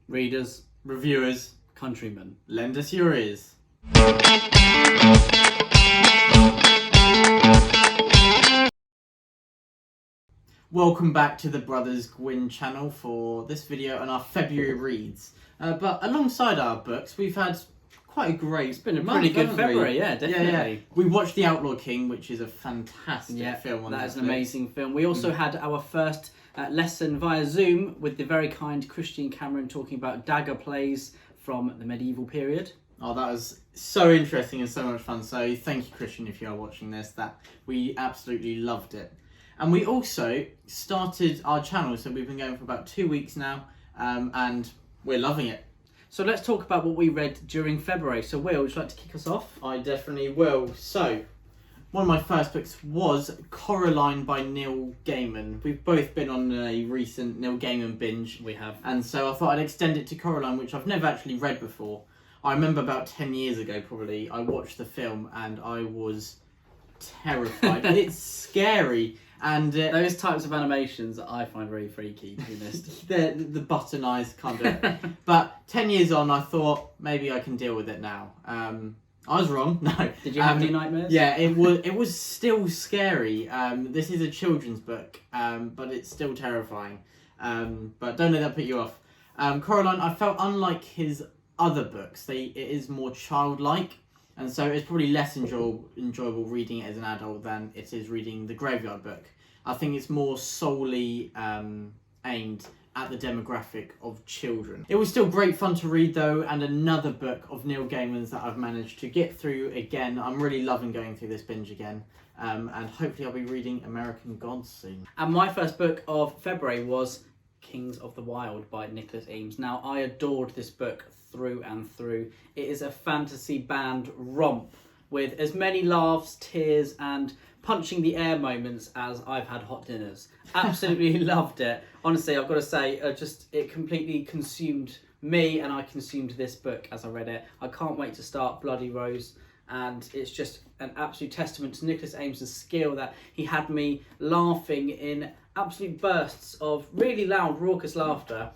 Readers, reviewers, countrymen, lend us your ears. Welcome back to the Brothers Gwynne channel for this video on our February reads. But alongside our books, we've had quite a great. It's been a month, pretty good hasn't we? February, yeah, definitely. Yeah. We watched The Outlaw King, which is a fantastic film on that is Netflix. an amazing film. We also had our first lesson via Zoom with the very kind Christian Cameron talking about dagger plays from the medieval period. Oh, that was so interesting and so much fun. So thank you, Christian, if you are watching this. That we absolutely loved it. And we also started our channel, so we've been going for about 2 weeks now, and we're loving it. So let's talk about what we read during February. So Will, would you like to kick us off? I definitely will. So, one of my first books was Coraline by Neil Gaiman. We've both been on a recent Neil Gaiman binge. We have. And so I thought I'd extend it to Coraline, which I've never actually read before. I remember about 10 years ago, probably, I watched the film and I was terrified. It's scary. And those types of animations that I find really freaky, to be honest. the button eyes can't do it. But 10 years on, I thought maybe I can deal with it now. I was wrong. No. Did you have any nightmares? Yeah, it was still scary. This is a children's book, but it's still terrifying. But don't let that put you off. Coraline, I felt unlike his other books. It is more childlike. And so it's probably less enjoyable reading it as an adult than it is reading the Graveyard Book. I think it's more solely aimed at the demographic of children. It was still great fun to read though, and another book of Neil Gaiman's that I've managed to get through again. I'm really loving going through this binge again. And hopefully I'll be reading American Gods soon. And my first book of February was Kings of the Wild by Nicholas Eames. Now, I adored this book through and through. It is a fantasy band romp with as many laughs, tears and punching the air moments as I've had hot dinners. Absolutely loved it. Honestly, I've got to say, it completely consumed me, and I consumed this book as I read it. I can't wait to start Bloody Rose, and it's just an absolute testament to Nicholas Eames' skill that he had me laughing in absolute bursts of really loud, raucous laughter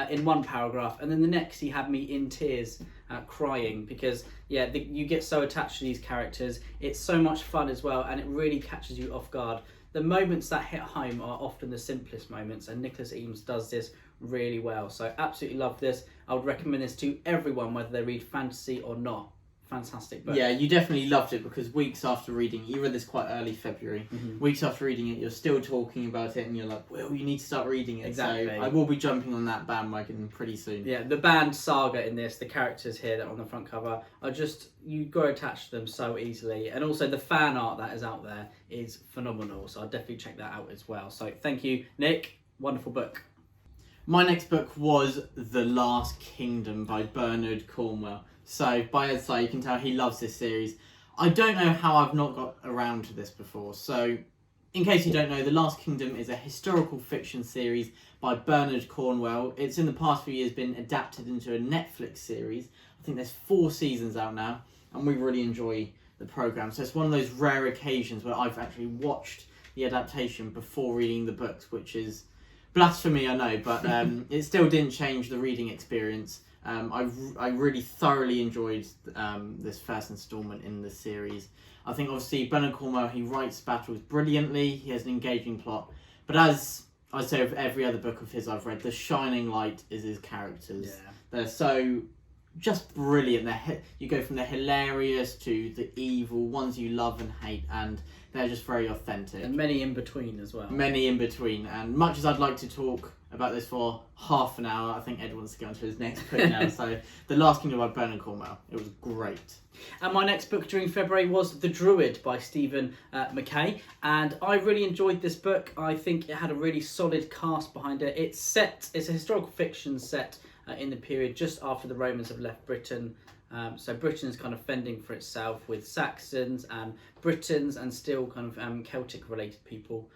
in one paragraph, and then the next he had me in tears, crying, because you get so attached to these characters. It's so much fun as well, and it really catches you off guard. The moments that hit home are often the simplest moments, and Nicholas Eames does this really well. So absolutely love this. I would recommend this to everyone, whether they read fantasy or not. Fantastic book. Yeah, you definitely loved it, because weeks after reading it, you read this quite early February, weeks after reading it, you're still talking about it and you're like, well, you need to start reading it. Exactly. So I will be jumping on that bandwagon pretty soon. Yeah, the band saga in this, the characters here that are on the front cover are just, you go attached to them so easily, and also the fan art that is out there is phenomenal, so I'll definitely check that out as well. So thank you, Nick. Wonderful book. My next book was The Last Kingdom by Bernard Cornwell. So by Ed's side, you can tell he loves this series. I don't know how I've not got around to this before. So in case you don't know, The Last Kingdom is a historical fiction series by Bernard Cornwell. It's in the past few years been adapted into a Netflix series. I think there's 4 seasons out now, and we really enjoy the programme. So it's one of those rare occasions where I've actually watched the adaptation before reading the books, which is blasphemy, I know, but it still didn't change the reading experience. I really thoroughly enjoyed this first instalment in the series. I think obviously Bernard Cornwell, he writes battles brilliantly, he has an engaging plot, but as I say of every other book of his I've read, the shining light is his characters. Yeah. They're so just brilliant. You go from the hilarious to the evil, ones you love and hate, and they're just very authentic. And many in between as well. Many in between, and much as I'd like to talk about this for half an hour, I think Ed wants to get on to his next book now. So The Last Kingdom by Bernard Cornwell. It was great. And my next book during February was The Druid by Stephen McKay, and I really enjoyed this book. I think it had a really solid cast behind it. It's a historical fiction set in the period just after the Romans have left Britain. So Britain is kind of fending for itself with Saxons and Britons and still kind of Celtic related people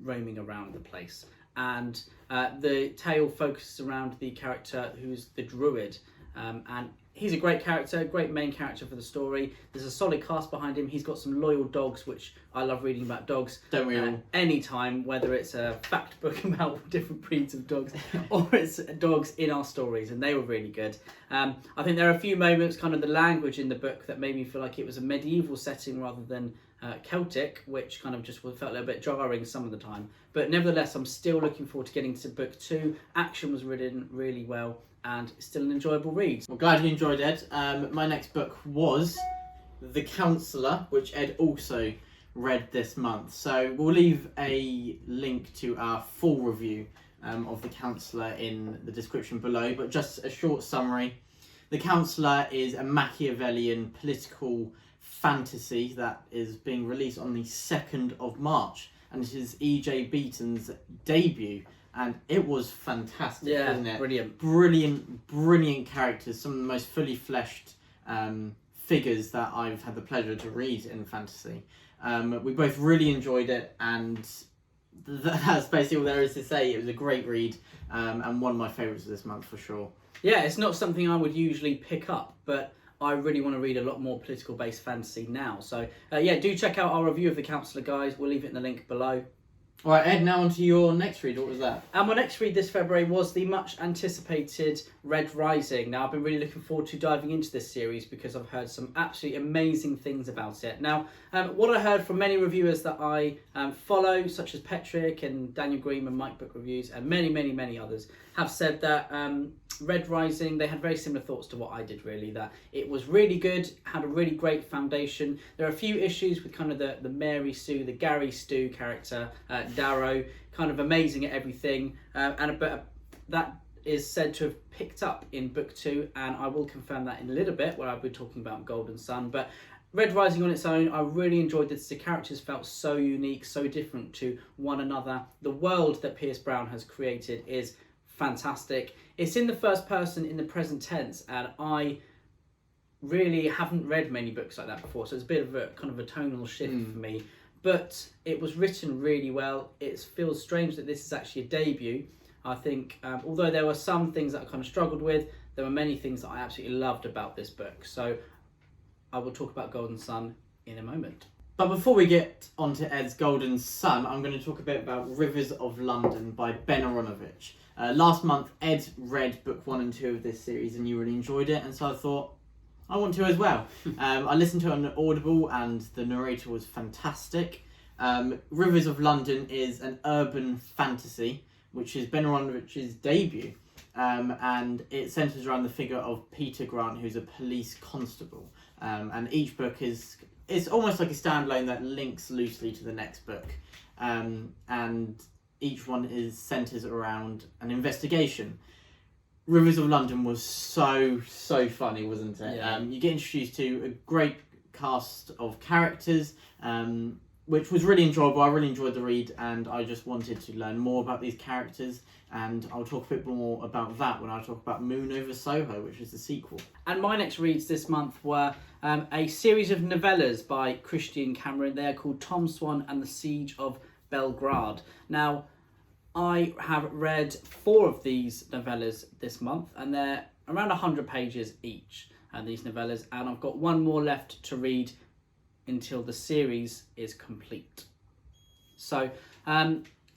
roaming around the place. And the tale focuses around the character who's the Druid, and he's a great character, great main character for the story. There's a solid cast behind him. He's got some loyal dogs, which I love reading about dogs. Don't we all? Anytime, whether it's a fact book about different breeds of dogs or it's dogs in our stories, and they were really good. I think there are a few moments, kind of the language in the book, that made me feel like it was a medieval setting rather than Celtic, which kind of just felt a little bit jarring some of the time. But nevertheless, I'm still looking forward to getting to book 2. Action was written really well, and still an enjoyable read. Well, glad you enjoyed Ed. My next book was The Counsellor, which Ed also read this month. So we'll leave a link to our full review of The Counsellor in the description below, but just a short summary. The Counsellor is a Machiavellian political fantasy that is being released on the 2nd of March, and it is E.J.Beaton's debut. And it was fantastic, wasn't it? Brilliant characters. Some of the most fully fleshed figures that I've had the pleasure to read in fantasy. We both really enjoyed it, and that's basically all there is to say. It was a great read, and one of my favourites of this month for sure. Yeah, it's not something I would usually pick up, but I really want to read a lot more political-based fantasy now. So, do check out our review of The Counsellor, guys. We'll leave it in the link below. All right, Ed, now on to your next read. What was that? And my next read this February was the much anticipated Red Rising. Now, I've been really looking forward to diving into this series because I've heard some absolutely amazing things about it. Now, what I heard from many reviewers that I follow, such as Petrick and Daniel Green and Mike Book Reviews, and many others, have said that Red Rising, they had very similar thoughts to what I did, really, that it was really good, had a really great foundation. There are a few issues with kind of the Mary Sue, the Gary Stu character, Darrow, kind of amazing at everything, but that is said to have picked up in book 2, and I will confirm that in a little bit, where I'll be talking about Golden Sun. But Red Rising on its own, I really enjoyed this. The characters felt so unique, so different to one another. The world that Pierce Brown has created is fantastic. It's in the first person in the present tense, and I really haven't read many books like that before, so it's a bit of a kind of a tonal shift for me. But it was written really well. It feels strange that this is actually a debut. I think, although there were some things that I kind of struggled with, there were many things that I absolutely loved about this book. So I will talk about Golden Sun in a moment. But before we get on to Ed's Golden Sun, I'm going to talk a bit about Rivers of London by Ben Aronovich. Last month, Ed read book 1 and 2 of this series, and you really enjoyed it, and so I thought, I want to as well. I listened to it on Audible, and the narrator was fantastic. Rivers of London is an urban fantasy, which is Ben Aronovich's debut, and it centres around the figure of Peter Grant, who's a police constable. And each book it's almost like a standalone that links loosely to the next book, and each one centres around an investigation. Rivers of London was so funny, wasn't it? Yeah. You get introduced to a great cast of characters, which was really enjoyable. I really enjoyed the read, and I just wanted to learn more about these characters, and I'll talk a bit more about that when I talk about Moon Over Soho, which is the sequel. And my next reads this month were a series of novellas by Christian Cameron. They are called Tom Swan and the Siege of Belgrade. Now, I have read 4 of these novellas this month, and they're around 100 pages each, these novellas, and I've got one more left to read until the series is complete. So,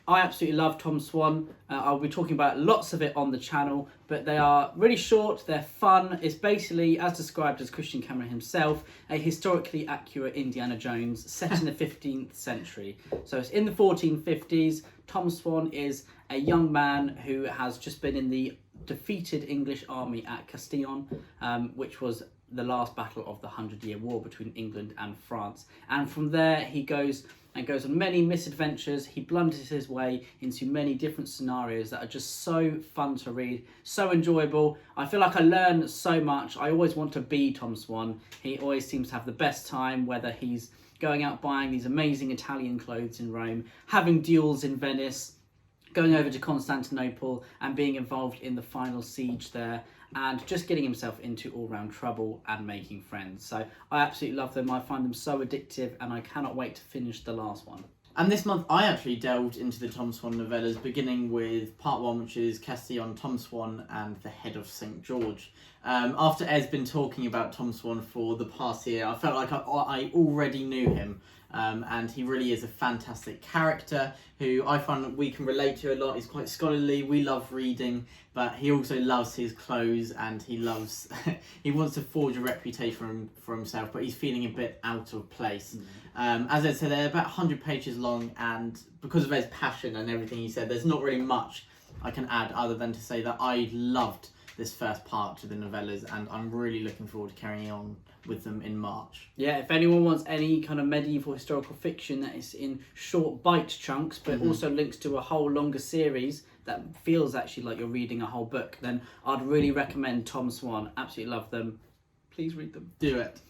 I absolutely love Tom Swan. I'll be talking about lots of it on the channel, but they are really short, they're fun. It's basically, as described as Christian Cameron himself, a historically accurate Indiana Jones set in the 15th century. So it's in the 1450s. Tom Swan is a young man who has just been in the defeated English army at Castillon, which was the last battle of the 100-Year War between England and France. And from there he goes on many misadventures. He blunders his way into many different scenarios that are just so fun to read, so enjoyable. I feel like I learn so much. I always want to be Tom Swan. He always seems to have the best time, whether he's going out buying these amazing Italian clothes in Rome, having duels in Venice, going over to Constantinople and being involved in the final siege there, and just getting himself into all-round trouble and making friends. So I absolutely love them. I find them so addictive, and I cannot wait to finish the last one. And this month I actually delved into the Tom Swan novellas, beginning with part 1, which is Castillon, Tom Swan and the Head of St. George. After Ed's been talking about Tom Swan for the past year, I felt like I already knew him. And he really is a fantastic character who I find that we can relate to a lot. He's quite scholarly, we love reading, but he also loves his clothes and he loves he wants to forge a reputation for himself, but he's feeling a bit out of place. As Ed said, they're about 100 pages long, and because of Ed's passion and everything he said, there's not really much I can add other than to say that I loved this first part to the novellas, and I'm really looking forward to carrying on with them in March. Yeah, if anyone wants any kind of medieval historical fiction that is in short bite chunks, but also links to a whole longer series that feels actually like you're reading a whole book, then I'd really recommend Tom Swan. Absolutely love them. Please read them. Do it.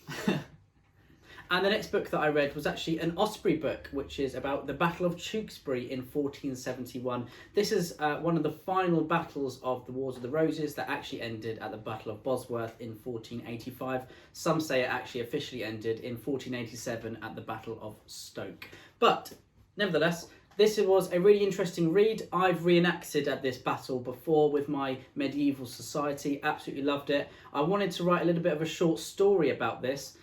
And the next book that I read was actually an Osprey book, which is about the Battle of Chukesbury in 1471. This is one of the final battles of the Wars of the Roses that actually ended at the Battle of Bosworth in 1485. Some say it actually officially ended in 1487 at the Battle of Stoke. But nevertheless, this was a really interesting read. I've reenacted at this battle before with my medieval society. Absolutely loved it. I wanted to write a little bit of a short story about this.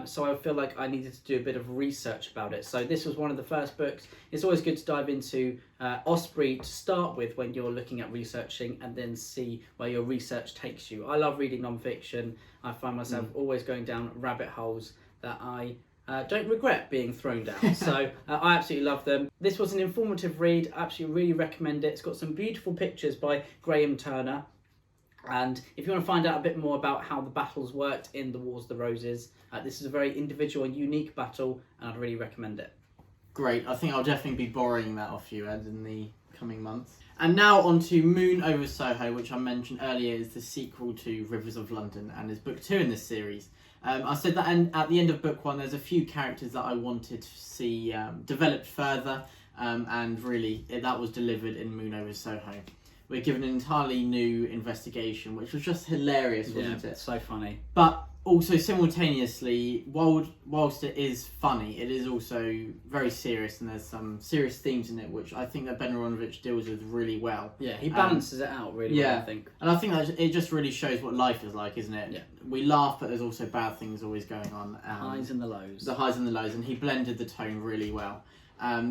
So I feel like I needed to do a bit of research about it. So this was one of the first books. It's always good to dive into Osprey to start with when you're looking at researching, and then see where your research takes you. I love reading non-fiction. I find myself always going down rabbit holes that I don't regret being thrown down. So I absolutely love them. This was an informative read. I absolutely really recommend it. It's got some beautiful pictures by Graham Turner. And if you want to find out a bit more about how the battles worked in the Wars of the Roses, this is a very individual and unique battle, and I'd really recommend it. Great. I think I'll definitely be borrowing that off you, Ed, in the coming months. And now on to Moon Over Soho, which I mentioned earlier is the sequel to Rivers of London and is book 2 in this series. I said that at the end of book 1 there's a few characters that I wanted to see developed further, and really that was delivered in Moon Over Soho. We're given an entirely new investigation, which was just hilarious, wasn't it? So funny. But also simultaneously, whilst it is funny, it is also very serious, and there's some serious themes in it, which I think that Ben Aronovich deals with really well. Yeah, he balances it out really well, I think. And I think that it just really shows what life is like, isn't it? Yeah. We laugh, but there's also bad things always going on. Highs and the lows. The highs and the lows, and he blended the tone really well.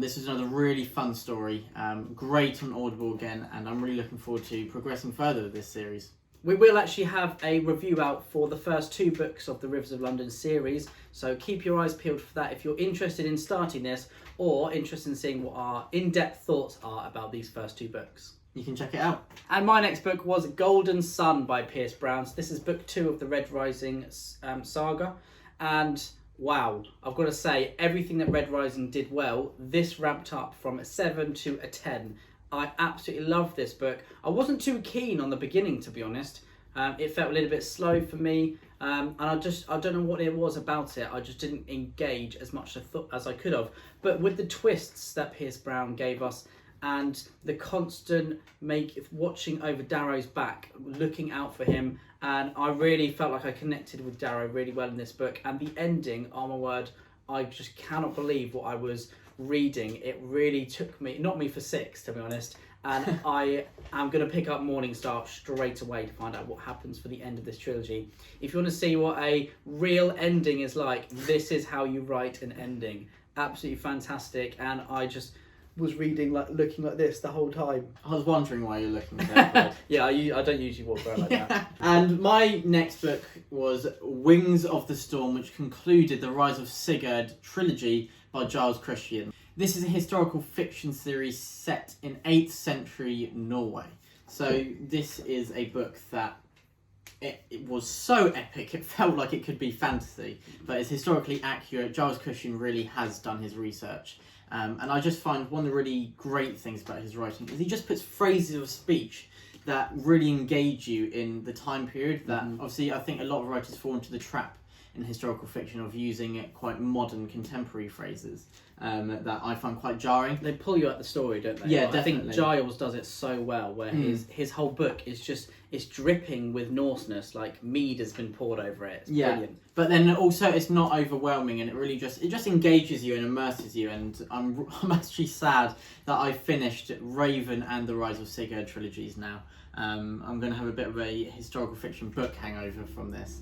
This is another really fun story, great on Audible again, and I'm really looking forward to progressing further with this series. We will actually have a review out for the first 2 books of the Rivers of London series, so keep your eyes peeled for that if you're interested in starting this, or interested in seeing what our in-depth thoughts are about these first 2 books. You can check it out. And my next book was Golden Sun by Pierce Brown. So this is book 2 of the Red Rising saga, and wow, I've got to say, everything that Red Rising did well, this ramped up from a 7 to a 10. I absolutely love this book. I wasn't too keen on the beginning, to be honest. It felt a little bit slow for me, and I don't know what it was about it. I just didn't engage as much as I could have. But with the twists that Pierce Brown gave us, and the constant watching over Darrow's back, looking out for him, and I really felt like I connected with Darrow really well in this book. And the ending, oh my word, I just cannot believe what I was reading. It really knocked me for 6, to be honest. And I am going to pick up Morningstar straight away to find out what happens for the end of this trilogy. If you want to see what a real ending is like, this is how you write an ending. Absolutely fantastic. And I just was reading, looking like this the whole time. I was wondering why you're looking there. Yeah, I don't usually walk around like that. And my next book was Wings of the Storm, which concluded the Rise of Sigurd trilogy by Giles Christian. This is a historical fiction series set in 8th century Norway. So this is a book that it was so epic, it felt like it could be fantasy, but it's historically accurate. Giles Christian really has done his research. And I just find one of the really great things about his writing is he just puts phrases of speech that really engage you in the time period that obviously I think a lot of writers fall into the trap in historical fiction of using quite modern contemporary phrases that I find quite jarring. They pull you out the story, don't they? Yeah, But definitely. I think Giles does it so well, where his whole book is just, it's dripping with Norseness, like mead has been poured over it. It's brilliant. But then also it's not overwhelming, and it just engages you and immerses you. And I'm actually sad that I finished Raven and the Rise of Sigurd trilogies now. I'm going to have a bit of a historical fiction book hangover from this.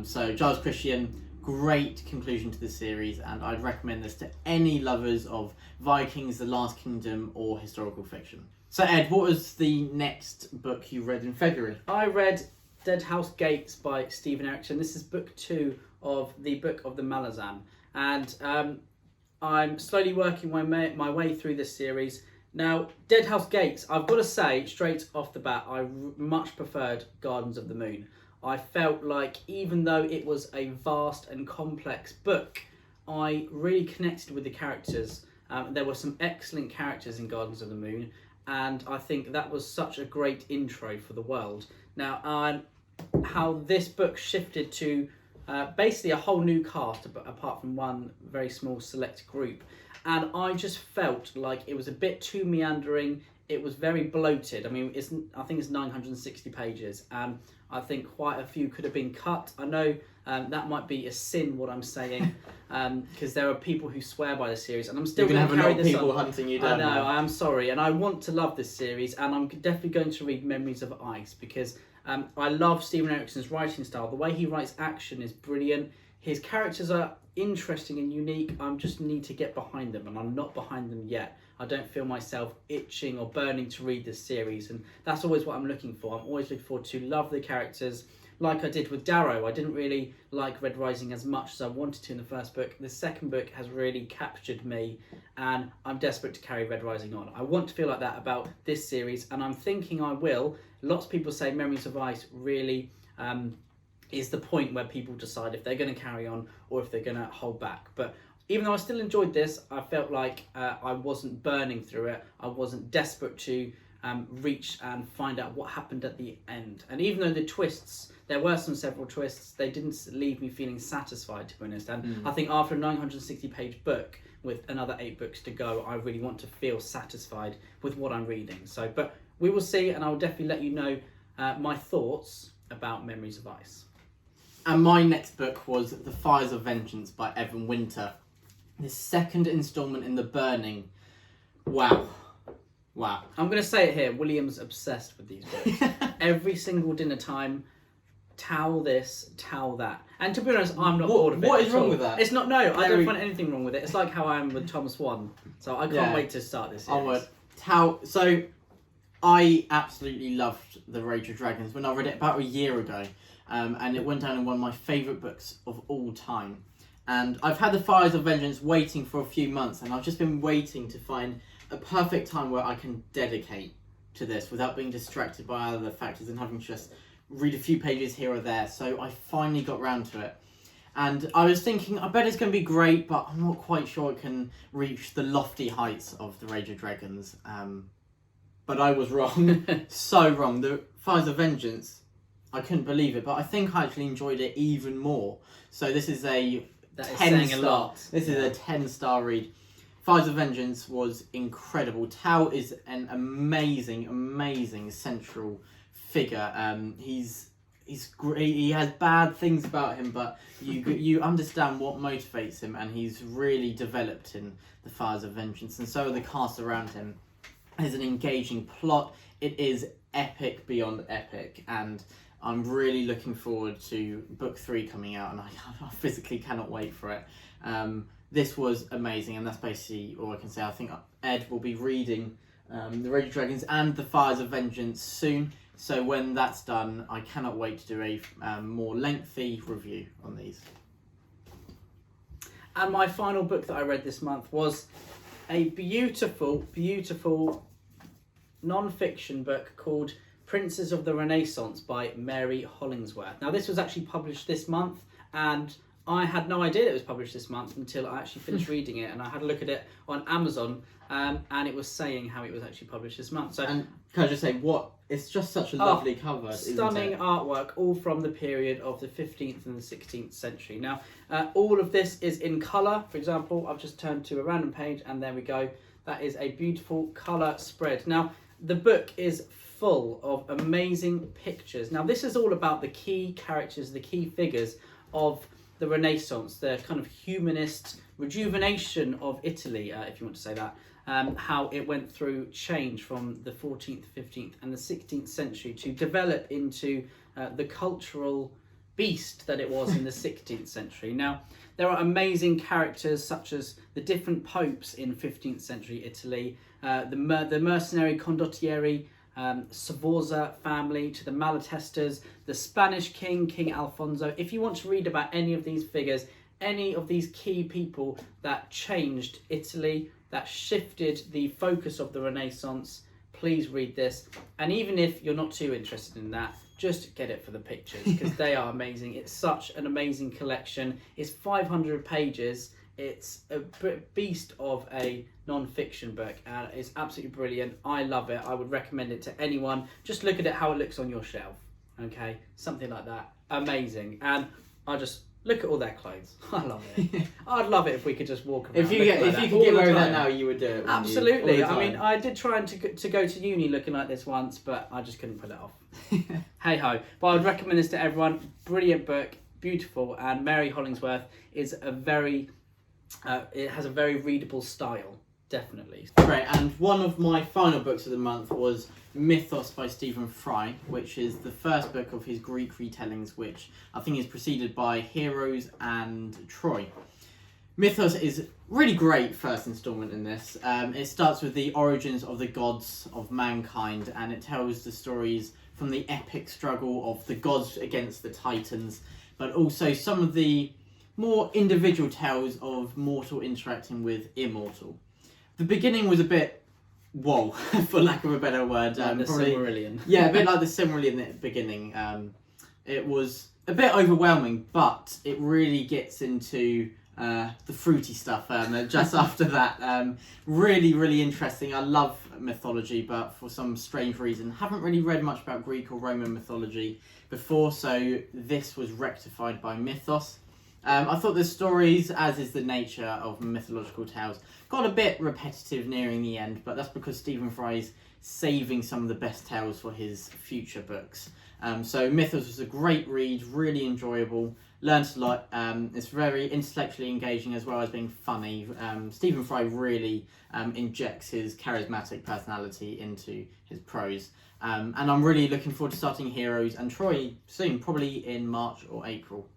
So Giles Christian, great conclusion to the series, and I'd recommend this to any lovers of Vikings, The Last Kingdom, or historical fiction. So Ed, what was the next book you read in February? I read Dead House Gates by Stephen Erickson. This is book 2 of the Book of the Malazan, and I'm slowly working my way through this series. Now, Dead House Gates, I've got to say straight off the bat, I much preferred Gardens of the Moon. I felt like even though it was a vast and complex book, I really connected with the characters. There were some excellent characters in Gardens of the Moon, and I think that was such a great intro for the world. Now, how this book shifted to basically a whole new cast, apart from one very small select group, and I just felt like it was a bit too meandering. It was very bloated. I mean, I think it's 960 pages, and I think quite a few could have been cut. I know that might be a sin, what I'm saying, because there are people who swear by the series, and I'm still going to have a carry lot of this people on. hunting you down. I know, now. I am sorry, and I want to love this series, and I'm definitely going to read Memories of Ice, because I love Stephen Erickson's writing style. The way he writes action is brilliant. His characters are interesting and unique. I just need to get behind them, and I'm not behind them yet. I don't feel myself itching or burning to read this series, and that's always what I'm looking for. I'm always looking forward to love the characters, like I did with Darrow. I didn't really like Red Rising as much as I wanted to in the first book. The second book has really captured me, and I'm desperate to carry Red Rising on. I want to feel like that about this series, and I'm thinking I will. Lots of people say Memories of Ice really is the point where people decide if they're going to carry on or if they're going to hold back. But even though I still enjoyed this, I felt like I wasn't burning through it. I wasn't desperate to reach and find out what happened at the end. And even though the twists, there were several twists, they didn't leave me feeling satisfied, to be honest. And I think after a 960-page book with another 8 books to go, I really want to feel satisfied with what I'm reading. So, but we will see, and I will definitely let you know my thoughts about Memories of Ice. And my next book was The Fires of Vengeance by Evan Winter. The second instalment in the Burning. Wow. I'm going to say it here, William's obsessed with these books. Every single dinner time, towel this, towel that. And to be honest, I'm not bored of it. What is wrong with that? It's not, no, I don't find anything wrong with it. It's like how I am with Thomas Swan. So I can't wait to start this series. So I absolutely loved The Rage of Dragons when I read it about a year ago. And it went down in one of my favourite books of all time. And I've had The Fires of Vengeance waiting for a few months, and I've just been waiting to find a perfect time where I can dedicate to this without being distracted by other factors and having to just read a few pages here or there. So I finally got round to it. And I was thinking, I bet it's going to be great, but I'm not quite sure it can reach the lofty heights of The Rage of Dragons. But I was wrong. So wrong. The Fires of Vengeance, I couldn't believe it, but I think I actually enjoyed it even more. So this is a 10-star. This is a 10-star read. Fires of Vengeance was incredible. Tao is an amazing central figure. He's great. He has bad things about him, but you understand what motivates him, and he's really developed in the Fires of Vengeance, and so are the cast around him. There's an engaging plot. It is epic beyond epic, and I'm really looking forward to book 3 coming out, and I physically cannot wait for it. This was amazing, and that's basically all I can say. I think Ed will be reading The Rage of Dragons and The Fires of Vengeance soon, so when that's done, I cannot wait to do a more lengthy review on these. And my final book that I read this month was a beautiful non-fiction book called Princes of the Renaissance by Mary Hollingsworth. Now, this was actually published this month, and I had no idea it was published this month until I actually finished reading it, and I had a look at it on Amazon, and it was saying how it was actually published this month. So, and can I just say, it's just such a lovely cover. Stunning artwork, all from the period of the 15th and the 16th century. Now, all of this is in colour. For example, I've just turned to a random page, and there we go. That is a beautiful colour spread. Now, the book is full of amazing pictures. Now, this is all about the key characters, the key figures of the Renaissance, the kind of humanist rejuvenation of Italy, if you want to say that, how it went through change from the 14th, 15th and the 16th century to develop into the cultural beast that it was in the 16th century. Now, there are amazing characters such as the different popes in 15th century Italy, the mercenary condottieri, Sforza family, to the Malatestas, the Spanish king, King Alfonso. If you want to read about any of these figures, any of these key people that changed Italy, that shifted the focus of the Renaissance, please read this. And even if you're not too interested in that, just get it for the pictures, because they are amazing. It's such an amazing collection. It's 500 pages. It's a beast of a non-fiction book, and it's absolutely brilliant. I love it. I would recommend it to anyone. Just look at it, how it looks on your shelf. Okay, something like that. Amazing. And I just look at all their clothes. I love it. I'd love it if we could just walk around. If you could get away with that now, you would do it. Absolutely. I mean, I did try to go to uni looking like this once, but I just couldn't pull it off. Hey ho. But I would recommend this to everyone. Brilliant book, beautiful, and Mary Hollingsworth is it has a very readable style, definitely. Great, and one of my final books of the month was Mythos by Stephen Fry, which is the first book of his Greek retellings, which I think is preceded by Heroes and Troy. Mythos is really great first instalment in this. It starts with the origins of the gods of mankind, and it tells the stories from the epic struggle of the gods against the Titans, but also some of the more individual tales of mortal interacting with immortal. The beginning was a bit, whoa, for lack of a better word. Like the Silmarillion. Yeah, a bit like the Silmarillion at the beginning. It was a bit overwhelming, but it really gets into the fruity stuff just after that. Really, really interesting. I love mythology, but for some strange reason, haven't really read much about Greek or Roman mythology before, so this was rectified by Mythos. I thought the stories, as is the nature of mythological tales, got a bit repetitive nearing the end, but that's because Stephen Fry's saving some of the best tales for his future books. So Mythos was a great read, really enjoyable, learnt a lot. It's very intellectually engaging as well as being funny. Stephen Fry really injects his charismatic personality into his prose. And I'm really looking forward to starting Heroes and Troy soon, probably in March or April.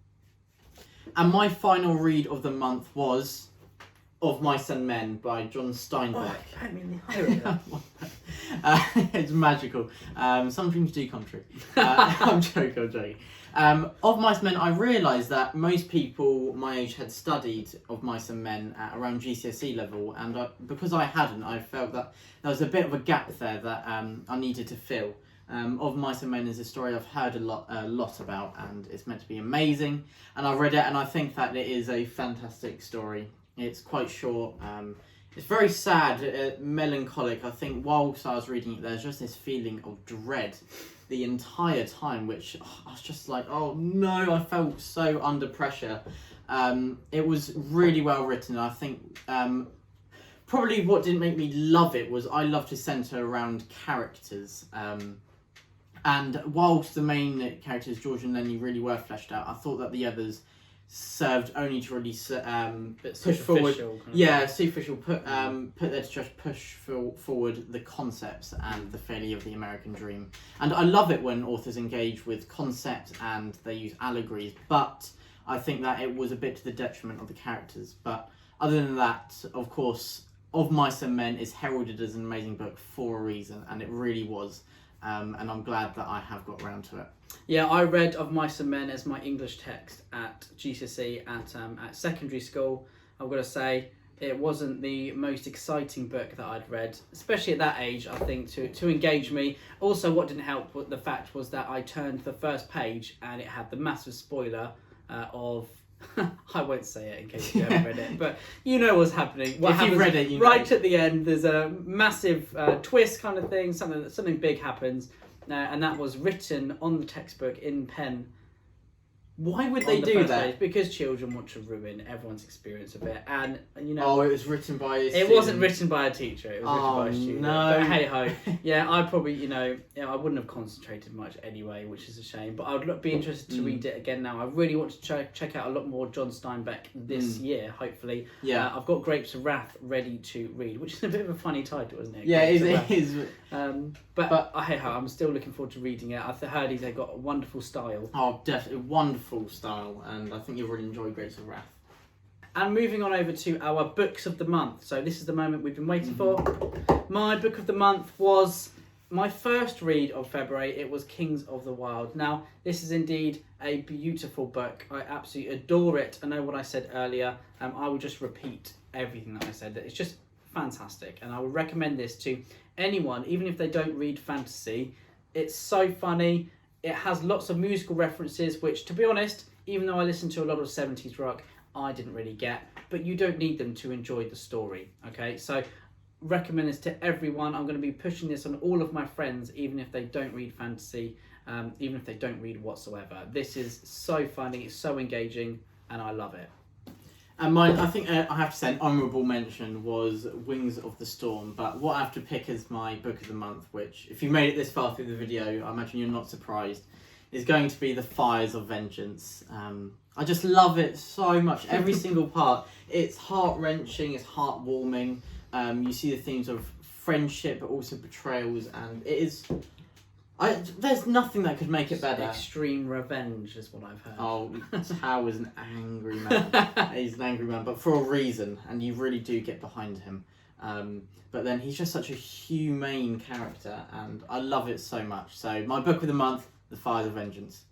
And my final read of the month was Of Mice and Men by John Steinbeck. Oh, I can't mean the It's magical. Some dreams do come true. I'm joking. Of Mice and Men, I realised that most people my age had studied Of Mice and Men at around GCSE level, and because I hadn't, I felt that there was a bit of a gap there that I needed to fill. Of Mice and Men is a story I've heard a lot about, and it's meant to be amazing, and I read it and I think that it is a fantastic story. It's quite short, it's very sad, melancholic. I think whilst I was reading it, there's just this feeling of dread the entire time, which I was just like, oh no, I felt so under pressure. It was really well written. I think probably what didn't make me love it was I love to centre around characters. And whilst the main characters, George and Lenny, really were fleshed out, I thought that the others served only to really push forward. Superficial. Put there to just push forward the concepts and the failure of the American dream. And I love it when authors engage with concepts and they use allegories, but I think that it was a bit to the detriment of the characters. But other than that, of course, Of Mice and Men is heralded as an amazing book for a reason, and it really was. And I'm glad that I have got round to it. Yeah, I read Of Mice and Men as my English text at GCSE at secondary school. I've got to say, it wasn't the most exciting book that I'd read, especially at that age, I think, to engage me. Also, what didn't help, the fact was that I turned the first page and it had the massive spoiler of I won't say it in case you haven't read it, but you know what's happening. What If you've happens read it, you know. right at the end, there's a massive twist kind of thing, something big happens, and that was written on the textbook in pen. Why would on they the do first that? page, because children want to ruin everyone's experience of it, and you know. Oh, it was written by a It student. wasn't written by a teacher. It was written by a student. No. But hey ho, yeah, I probably I wouldn't have concentrated much anyway, which is a shame. But I would be interested to read it again now. I really want to check out a lot more John Steinbeck this year. Hopefully, Yeah. I've got Grapes of Wrath ready to read, which is a bit of a funny title, isn't it? Yeah, Grapes of it Wrath. is. But hey ho, I'm still looking forward to reading it. I've heard they've got a wonderful style. Oh, definitely wonderful style, and I think you'll really enjoy Grapes of Wrath. And moving on over to our books of the month. So this is the moment we've been waiting for. My book of the month was my first read of February. It was Kings of the Wild. Now, this is indeed a beautiful book. I absolutely adore it. I know what I said earlier. I will just repeat everything that I said. It's just fantastic. And I would recommend this to anyone, even if they don't read fantasy. It's so funny. It has lots of musical references, which, to be honest, even though I listen to a lot of 70s rock, I didn't really get, but you don't need them to enjoy the story, okay? So recommend this to everyone. I'm going to be pushing this on all of my friends, even if they don't read fantasy, even if they don't read whatsoever. This is so funny, it's so engaging, and I love it. And mine, I think I have to say an honourable mention was Wings of the Storm, but what I have to pick as my book of the month, which, if you made it this far through the video, I imagine you're not surprised, is going to be The Fires of Vengeance. I just love it so much, every single part. It's heart-wrenching, it's heartwarming. You see the themes of friendship, but also betrayals, and it is... there's nothing that could make it better. Extreme revenge is what I've heard. Oh, Tao is an angry man. He's an angry man, but for a reason, and you really do get behind him. But then he's just such a humane character, and I love it so much. So my book of the month, The Fires of Vengeance.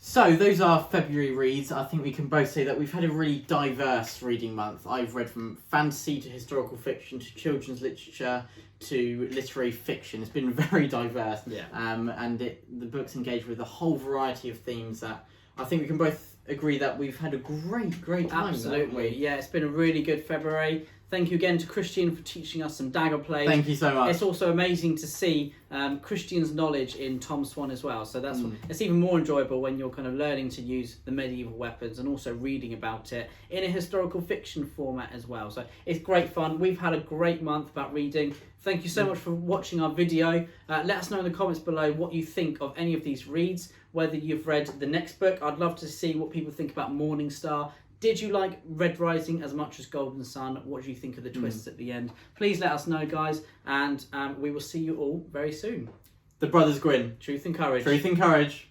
So those are February reads. I think we can both say that we've had a really diverse reading month. I've read from fantasy to historical fiction to children's literature to literary fiction. It's been very diverse. Yeah. And the books engage with a whole variety of themes that I think we can both agree that we've had a great time. haven't Absolutely. we? Yeah, it's been a really good February. Thank you again to Christian for teaching us some dagger play. Thank you so much. It's also amazing to see Christian's knowledge in Tom Swan as well. So it's even more enjoyable when you're kind of learning to use the medieval weapons and also reading about it in a historical fiction format as well. So it's great fun. We've had a great month about reading. Thank you so much for watching our video. Let us know in the comments below what you think of any of these reads, whether you've read the next book. I'd love to see what people think about Morning Star. Did you like Red Rising as much as Golden Sun? What do you think of the twists at the end? Please let us know, guys, and we will see you all very soon. The Brothers Gwynne. Truth and courage. Truth and courage.